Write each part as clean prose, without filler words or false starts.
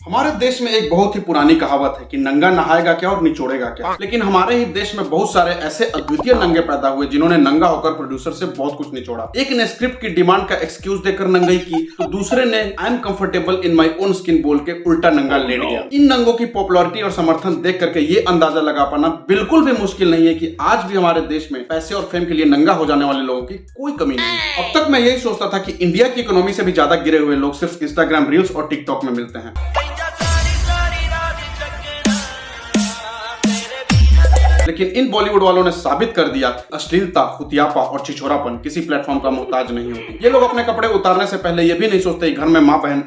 हमारे देश में एक बहुत ही पुरानी कहावत है कि नंगा नहाएगा क्या और निचोड़ेगा क्या। लेकिन हमारे ही देश में बहुत सारे ऐसे अद्वितीय नंगे पैदा हुए जिन्होंने नंगा होकर प्रोड्यूसर से बहुत कुछ निचोड़ा। एक ने स्क्रिप्ट की डिमांड का एक्सक्यूज देकर नंगाई की, तो दूसरे ने I am comfortable in my own skin बोल के उल्टा नंगा लेट गया। इन नंगों की पॉपुलैरिटी और समर्थन देख करके ये अंदाजा लगा पाना बिल्कुल भी मुश्किल नहीं है कि आज भी हमारे देश में पैसे और फेम के लिए नंगा हो जाने वाले लोगों की कोई कमी नहीं है। अब तक मैं यही सोचता था कि इंडिया की इकोनॉमी से भी ज्यादा गिरे हुए लोग सिर्फ इंस्टाग्राम रील्स और टिकटॉक में मिलते हैं। लेकिन इन बॉलीवुड वालों ने साबित कर दिया अश्लीलता, खुतियापा और छिछोरापन किसी प्लेटफॉर्म का मोहताज नहीं होती। ये लोग अपने कपड़े उतारने से पहले ये भी नहीं सोचते घर में माँ बहन,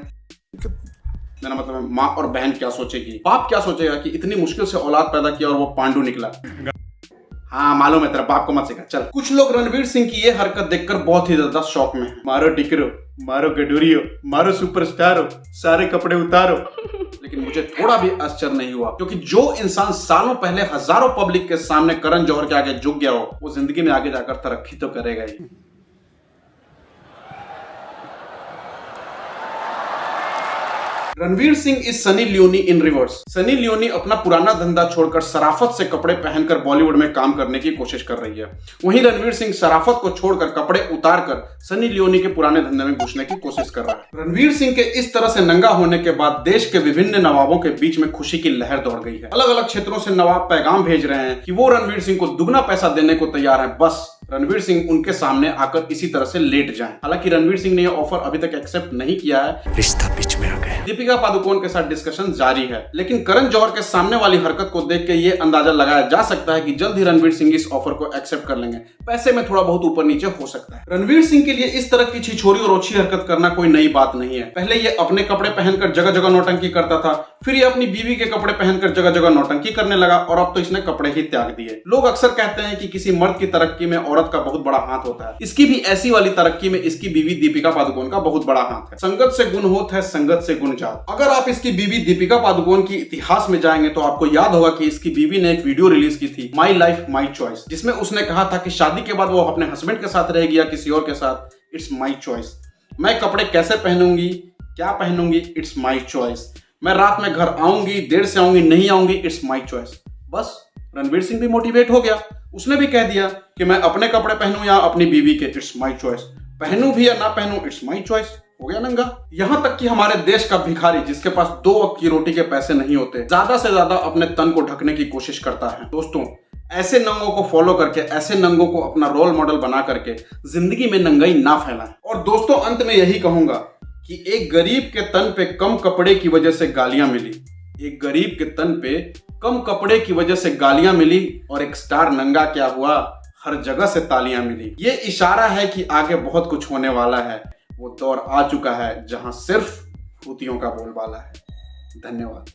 मेरा मतलब है माँ और बहन क्या सोचेगी, बाप क्या सोचेगा कि इतनी मुश्किल से औलाद पैदा किया और वो पांडु निकला। हाँ मालूम है, तेरा बाप को मत सिखा। चल, कुछ लोग रणवीर सिंह की ये हरकत देखकर बहुत ही ज्यादा शौक में हैं। मारो टिकरो, मारो गडूरियो, मारो सुपरस्टारो, सारे कपड़े उतारो। लेकिन मुझे थोड़ा भी आश्चर्य नहीं हुआ, क्योंकि जो इंसान सालों पहले हजारों पब्लिक के सामने करण जौहर के आगे झुक गया हो, वो जिंदगी में आगे जाकर तरक्की तो करेगा ही। Ranveer Singh is Sunny Leone in reverse. Sunny Leone अपना पुराना धंधा छोड़कर शराफत से कपड़े पहनकर बॉलीवुड में काम करने की कोशिश कर रही है। वहीं रणवीर सिंह शराफत को छोड़कर कपड़े उतारकर सनी लियोनी के पुराने धंधे में घुसने की कोशिश कर रहा है। रणवीर सिंह के इस तरह से नंगा होने के बाद देश के विभिन्न नवाबों के बीच में खुशी की लहर दौड़ गई है। अलग अलग क्षेत्रों से नवाब पैगाम भेज रहे हैं कि वो रणवीर सिंह को दुगना पैसा देने को तैयार है, बस रणवीर सिंह उनके सामने आकर इसी तरह से लेट जाएं। हालांकि रणवीर सिंह ने यह ऑफर अभी तक एक्सेप्ट नहीं किया है, रिश्ता बीच में आ गया। दीपिका पादुकोण के साथ डिस्कशन जारी है, लेकिन करण जौहर के सामने वाली हरकत को देख के ये अंदाजा लगाया जा सकता है कि जल्द ही रणवीर सिंह इस ऑफर को एक्सेप्ट कर लेंगे। पैसे में थोड़ा बहुत ऊपर नीचे हो सकता है। रणवीर सिंह के लिए इस तरह की छिछोरी और ओछी हरकत करना कोई नई बात नहीं है। पहले ये अपने कपड़े पहनकर जगह जगह नौटंकी करता था, फिर ये अपनी बीवी के कपड़े पहनकर जगह जगह नौटंकी करने लगा, और अब तो इसने कपड़े ही त्याग दिए। लोग अक्सर कहते हैं कि किसी मर्द की तरक्की में औरत का बहुत बड़ा हाथ होता है। इसकी भी ऐसी वाली तरक्की में इसकी बीवी दीपिका पादुकोण का बहुत बड़ा हाथ है। संगत से गुण होत है, संगत से गुण जात। अगर आप इसकी बीवी दीपिका पादुकोण की इतिहास में जाएंगे तो आपको याद होगा कि इसकी बीवी ने एक वीडियो रिलीज की थी, माई लाइफ माई चॉइस, जिसमें उसने कहा था कि शादी के बाद वो अपने हस्बैंड के साथ रहेगी या किसी और के साथ, इट्स माई चॉइस। मैं कपड़े कैसे पहनूंगी, क्या पहनूंगी, इट्स माई चॉइस। मैं रात में घर आऊंगी, देर से आऊंगी, नहीं आऊंगी, इट्स माई चॉइस। बस रणवीर सिंह भी मोटिवेट हो गया। उसने भी कह दिया कि मैं अपने कपड़े पहनूं या अपनी बीवी के, इट्स माई चॉइस। पहनूं भी या ना पहनूं, इट्स माई चॉइस। हो गया नंगा। यहां तक कि हमारे देश का भिखारी जिसके पास 2 वक्त की रोटी के पैसे नहीं होते, ज्यादा से ज्यादा अपने तन को ढकने की कोशिश करता है। दोस्तों, ऐसे नंगों को फॉलो करके, ऐसे नंगों को अपना रोल मॉडल बना करके जिंदगी में नंगाई ना फैलाएं। और दोस्तों, अंत में यही कहूंगा कि एक गरीब के तन पे कम कपड़े की वजह से गालियां मिली, एक गरीब के तन पे कम कपड़े की वजह से गालियां मिली, और एक स्टार नंगा क्या हुआ, हर जगह से तालियां मिली। ये इशारा है कि आगे बहुत कुछ होने वाला है। वो दौर आ चुका है जहां सिर्फ भूतियों का बोलबाला है। धन्यवाद।